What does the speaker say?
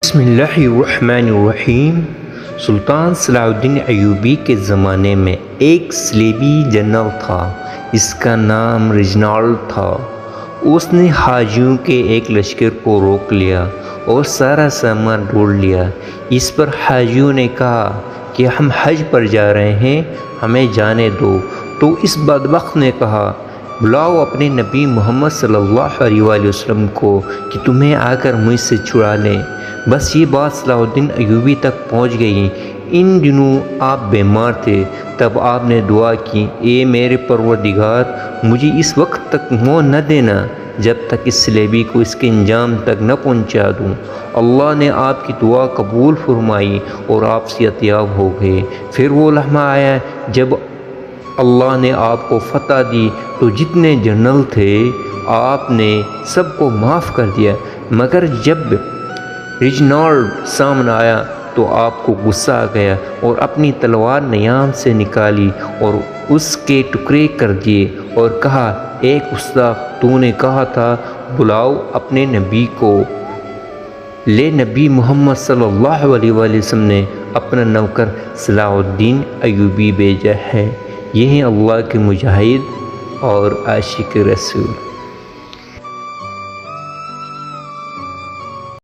بسم اللہ الرحمن الرحیم۔ سلطان صلاح الدین ایوبی کے زمانے میں ایک صلیبی جنرل تھا، اس کا نام ریجنالڈ تھا۔ اس نے حاجیوں کے ایک لشکر کو روک لیا اور سارا سامان ڈھونڈ لیا۔ اس پر حاجیوں نے کہا کہ ہم حج پر جا رہے ہیں، ہمیں جانے دو۔ تو اس بدبخت نے کہا، بلاؤ اپنے نبی محمد صلی اللہ علیہ وآلہ وسلم کو کہ تمہیں آ کر مجھ سے چھڑا لیں۔ بس یہ بات صلاح الدین ایوبی تک پہنچ گئی۔ ان دنوں آپ بیمار تھے، تب آپ نے دعا کی، اے میرے پروردگار، مجھے اس وقت تک موت نہ دینا جب تک اس صلیبی کو اس کے انجام تک نہ پہنچا دوں۔ اللہ نے آپ کی دعا قبول فرمائی اور آپ صحت یاب ہو گئے۔ پھر وہ لمحہ آیا جب اللہ نے آپ کو فتح دی تو جتنے جنرل تھے آپ نے سب کو معاف کر دیا، مگر جب ریجنالڈ سامنے آیا تو آپ کو غصہ آ گیا اور اپنی تلوار نیام سے نکالی اور اس کے ٹکڑے کر دیے اور کہا، اے گستاخ، تو نے کہا تھا بلاؤ اپنے نبی کو۔ لے نبی محمد صلی اللہ علیہ وآلہ وسلم نے اپنا نوکر صلاح الدین ایوبی بھیجا ہے۔ یہ ہیں اللہ کے مجاہد اور عاشق رسول۔